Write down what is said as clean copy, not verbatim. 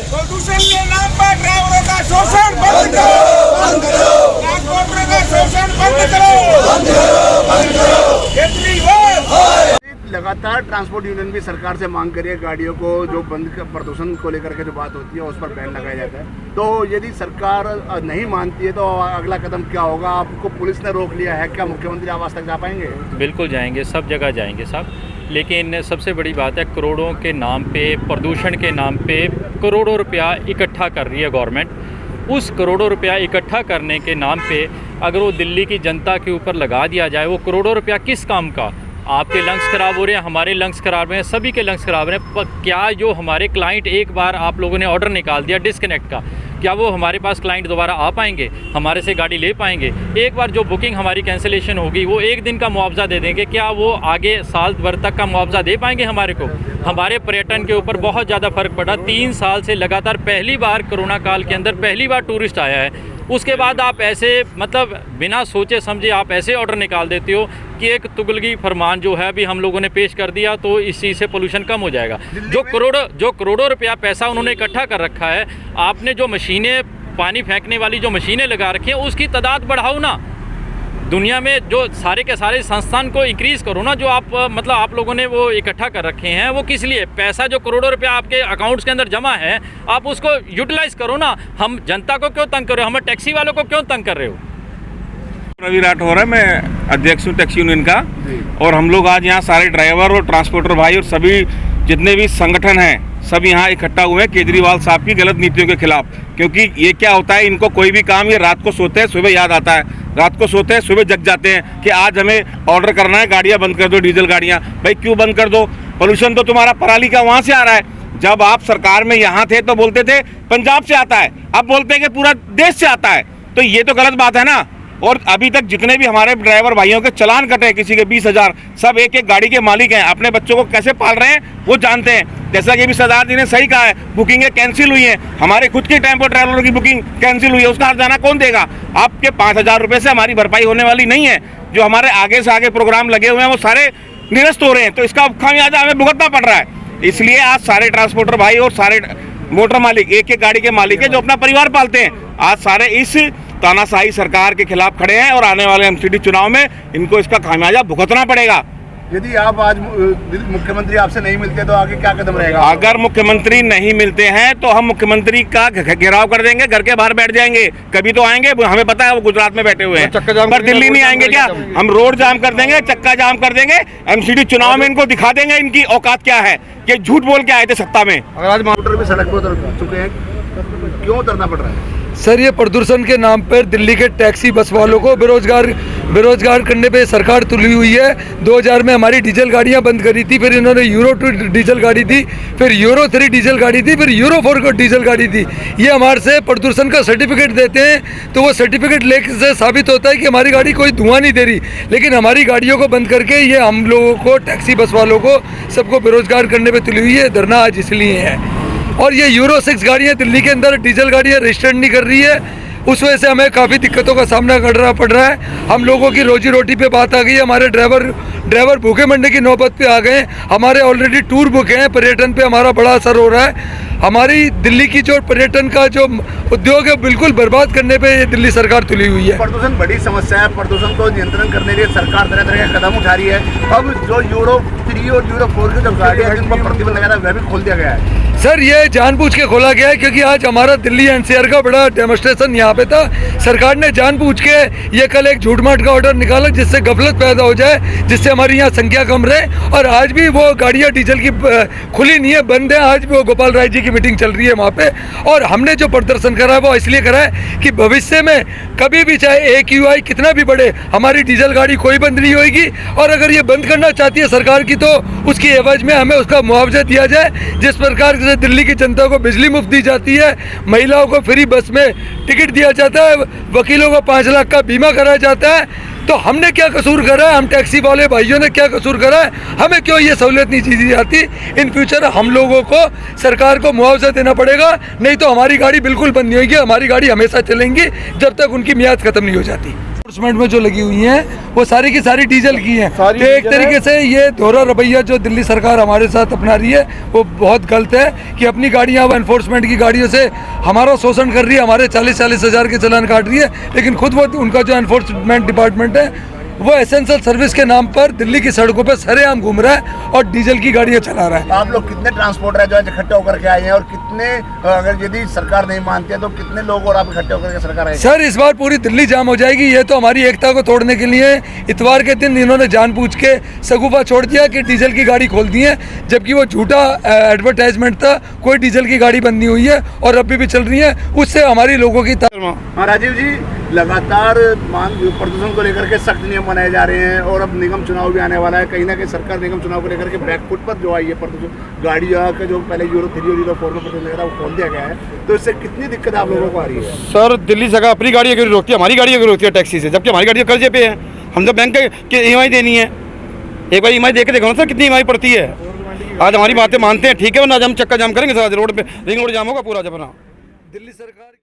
प्रदूषण के नाम पर ड्राइवरों का शोषण बंद करो, ट्रांसपोर्टरों का शोषण बंद करो। लगातार ट्रांसपोर्ट यूनियन भी सरकार से मांग करिए गाड़ियों को जो बंद प्रदूषण को लेकर के जो बात होती है उस पर बैन लगाया जाता है। तो यदि सरकार नहीं मानती है तो अगला कदम क्या होगा? आपको पुलिस ने रोक लिया है, क्या मुख्यमंत्री आवास तक जा पाएंगे? बिल्कुल जाएंगे, सब जगह जाएंगे साहब। लेकिन सबसे बड़ी बात है, करोड़ों के नाम पे, प्रदूषण के नाम पे करोड़ों रुपया इकट्ठा कर रही है गवर्नमेंट। उस करोड़ों रुपया इकट्ठा करने के नाम पे अगर वो दिल्ली की जनता के ऊपर लगा दिया जाए, वो करोड़ों रुपया किस काम का? आपके लंग्स ख़राब हो रहे हैं, हमारे लंग्स ख़राब हैं, सभी के लंग्स ख़राब हैं। पर क्या जो हमारे क्लाइंट, एक बार आप लोगों ने ऑर्डर निकाल दिया डिस्कनेक्ट का, क्या वो हमारे पास क्लाइंट दोबारा आ पाएंगे, हमारे से गाड़ी ले पाएंगे? एक बार जो बुकिंग हमारी कैंसिलेशन होगी, वो एक दिन का मुआवजा दे देंगे, क्या वो आगे साल भर तक का मुआवजा दे पाएंगे हमारे को? हमारे पर्यटन के ऊपर बहुत ज़्यादा फ़र्क पड़ा। 3 साल से लगातार पहली बार कोरोना काल के अंदर पहली बार टूरिस्ट आया है। उसके बाद आप ऐसे मतलब बिना सोचे समझे आप ऐसे ऑर्डर निकाल देते हो कि एक तुगलकी फरमान जो है अभी हम लोगों ने पेश कर दिया तो इस चीज़ से पोल्यूशन कम हो जाएगा। जो करोड़ों रुपया पैसा उन्होंने इकट्ठा कर रखा है, आपने जो मशीनें, पानी फेंकने वाली जो मशीनें लगा रखी हैं, उसकी तादाद बढ़ाओ ना। दुनिया में जो सारे के सारे संस्थान को इंक्रीज़ करो ना। जो आप मतलब आप लोगों ने वो इकट्ठा कर रखे हैं, वो किस लिए? पैसा जो करोड़ों रुपया आपके अकाउंट्स के अंदर जमा है, आप उसको यूटिलाइज़ करो ना। हम जनता को क्यों तंग कर रहे हो? हमें टैक्सी वालों को क्यों तंग कर रहे हो? रवि राठौर है, मैं अध्यक्ष हूँ टैक्सी यूनियन का। और हम लोग आज यहाँ सारे ड्राइवर और ट्रांसपोर्टर भाई और सभी जितने भी संगठन हैं सब यहाँ इकट्ठा हुए हैं केजरीवाल साहब की गलत नीतियों के खिलाफ। क्योंकि ये क्या होता है, इनको कोई भी काम ये रात को सोते हैं सुबह याद आता है, रात को सोते हैं सुबह जग जाते हैं कि आज हमें ऑर्डर करना है, गाड़ियाँ बंद कर दो, डीजल गाड़ियाँ। भाई क्यों बंद कर दो? पोल्यूशन तो तुम्हारा पराली का वहाँ से आ रहा है। जब आप सरकार में यहाँ थे तो बोलते थे पंजाब से आता है, अब बोलते हैं कि पूरा देश से आता है। तो ये तो गलत बात है ना। और अभी तक जितने भी हमारे ड्राइवर भाइयों के चालान कटे, किसी के 20,000, सब एक एक गाड़ी के मालिक हैं। अपने बच्चों को कैसे पाल रहे हैं वो जानते हैं। जैसा कि अभी सरदार जी ने सही कहा है, बुकिंगें कैंसिल हुई हैं, हमारे खुद के टेम्पो ट्रैवलरों की बुकिंग कैंसिल हुई है, उसका हर्जाना कौन देगा? आपके 5,000 रुपये से हमारी भरपाई होने वाली नहीं है। जो हमारे आगे से आगे प्रोग्राम लगे हुए हैं वो सारे निरस्त हो रहे हैं, तो इसका खामियाजा हमें भुगतना पड़ रहा है। इसलिए आज सारे ट्रांसपोर्टर भाई और सारे मोटर मालिक, एक एक गाड़ी के मालिक है जो अपना परिवार पालते हैं, आज सारे इस तानाशाही सरकार के खिलाफ खड़े हैं और आने वाले एमसीडी चुनाव में इनको इसका खामियाजा भुगतना पड़ेगा। यदि आप आज मुख्यमंत्री आपसे नहीं मिलते तो आगे क्या कदम रहेगा? अगर मुख्यमंत्री नहीं मिलते हैं तो हम मुख्यमंत्री का घेराव कर देंगे, घर के बाहर बैठ जाएंगे। कभी तो आएंगे, हमें पता है वो गुजरात में बैठे हुए हैं, पर दिल्ली नहीं आएंगे क्या? हम रोड जाम कर देंगे, चक्का जाम कर देंगे, एमसीडी चुनाव में इनको दिखा देंगे इनकी औकात क्या है, कि झूठ बोल के आए थे सत्ता में। अगर आज मोटर भी सड़क पर उतर चुके हैं, क्यों उतरना पड़ रहा है? सर, ये प्रदूषण के नाम पर दिल्ली के टैक्सी बस वालों को बेरोजगार करने पे सरकार तुली हुई है। 2000 में हमारी डीजल गाड़ियां बंद करी थी, फिर इन्होंने यूरो 2 डीजल गाड़ी दी, फिर यूरो 3 डीजल गाड़ी दी, फिर यूरो 4 को डीजल गाड़ी दी। ये हमारे से प्रदूषण का सर्टिफिकेट देते हैं, तो वो सर्टिफिकेट लेके से साबित होता है कि हमारी गाड़ी कोई धुआं नहीं दे रही। लेकिन हमारी गाड़ियों को बंद करके ये हम लोगों को, टैक्सी बस वालों को, सबको बेरोजगार करने पर तुली हुई है। धरना आज इसलिए है। और ये यूरो 6 गाड़ियाँ दिल्ली के अंदर डीजल गाड़ियाँ रजिस्टर्ड नहीं कर रही है, उस वजह से हमें काफ़ी दिक्कतों का सामना करना पड़ रहा है। हम लोगों की रोजी रोटी पे बात आ गई है। हमारे ड्राइवर भूखे मरने की नौबत पे आ गए। हमारे ऑलरेडी टूर बुक हैं, पर्यटन पे हमारा बड़ा असर हो रहा है। हमारी दिल्ली की जो पर्यटन का जो उद्योग है बिल्कुल बर्बाद करने पे ये दिल्ली सरकार तुली हुई है। प्रदूषण बड़ी समस्या है, प्रदूषण को नियंत्रण करने के लिए सरकार तरह तरह के कदम उठा रही है। अब जो यूरो 3 और यूरो 4 की जो गाड़ियाँ जिन पर प्रतिबंध लगाया वह भी खोल दिया गया है। सर, ये जानबूझ के खोला गया है क्योंकि आज हमारा दिल्ली एनसीआर का बड़ा डेमोस्ट्रेशन यहाँ पे था। सरकार ने जानबूझ के ये कल एक झूठ-मूठ का ऑर्डर निकाला जिससे गफलत पैदा हो जाए, जिससे हमारी यहाँ संख्या कम रहे। और आज भी वो गाड़ियाँ डीजल की खुली नहीं है, बंद है। आज भी वो गोपाल राय जी की मीटिंग चल रही है वहाँ पे। और हमने जो प्रदर्शन करा है वो इसलिए करा है कि भविष्य में कभी भी चाहे AQI कितना भी बढ़े, हमारी डीजल गाड़ी कोई बंद नहीं होगी। और अगर ये बंद करना चाहती है सरकार की तो उसकी एवज में हमें उसका मुआवजा दिया जाए। जिस प्रकार से दिल्ली की जनता को बिजली मुफ्त दी जाती है, महिलाओं को फ्री बस में टिकट दिया जाता है, वकीलों को 5 लाख का बीमा कराया जाता है, तो हमने क्या कसूर करा है, हम टैक्सी वाले भाइयों ने क्या कसूर करा है, हमें क्यों ये सहूलियत नहीं दी जाती। इन फ्यूचर हम लोगों को सरकार को मुआवजा देना पड़ेगा, नहीं तो हमारी गाड़ी बिल्कुल बंद नहीं होगी। हमारी गाड़ी हमेशा चलेंगी जब तक उनकी मियाद खत्म नहीं हो जाती। एनफोर्समेंट में जो लगी हुई हैं वो सारी की सारी डीजल की हैं। तो एक तरीके से ये दोहरा रवैया जो दिल्ली सरकार हमारे साथ अपना रही है वो बहुत गलत है कि अपनी गाड़ियाँ एनफोर्समेंट की गाड़ियों से हमारा शोषण कर रही है, हमारे 40-40 हज़ार के चालान काट रही है, लेकिन खुद वो उनका जो एनफोर्समेंट डिपार्टमेंट है वो एसेंशियल सर्विस के नाम पर दिल्ली की सड़कों पर सरेआम घूम रहा है और डीजल की गाड़ियाँ चला रहा है। आप लोग कितने ट्रांसपोर्टर है जो आज इकट्ठे होकर के आए हैं, और कितने अगर यदि सरकार नहीं मानती है तो कितने लोग और आप इकट्ठे होकर के सरकार आए? सर इस बार पूरी दिल्ली जाम हो जाएगी। ये तो हमारी एकता को तोड़ने के लिए इतवार के दिन इन्होंने जानबूझ के सगुफा छोड़ दिया कि डीजल की गाड़ी खोल दी है, जबकि वो झूठा एडवर्टाइजमेंट था। कोई डीजल की गाड़ी बंद नहीं हुई है और अभी भी चल रही है, उससे हमारी लोगों की हाँ राजीव जी, लगातार मांग प्रदूषण को लेकर के सख्त नियम बनाए जा रहे हैं और अब निगम चुनाव भी आने वाला है। कहीं ना कहीं सरकार निगम चुनाव को लेकर के बैकफुट पर जो आई है प्रदूषण गाड़ियाँ का जो पहले Euro 3 और Euro 4 में प्रदूषण लग रहा है वो खोल दिया गया है, तो इससे कितनी दिक्कत आप लोगों को आ रही है? सर दिल्ली सरकार अपनी गाड़ी क्यों रोकती है, हमारी गाड़ी क्यों रोकती है टैक्सी से, जबकि हमारी गाड़ी कर्जे पे है। हम तो बैंक के EMI देनी है, एक बार EMI देके देखो ना सर कितनी EMI पड़ती है। आज हमारी बातें मानते हैं ठीक है, वरना आज हम चक्का जाम करेंगे सर, आज रोड पे रिंग रोड जाम होगा पूरा जब ना। दिल्ली सरकार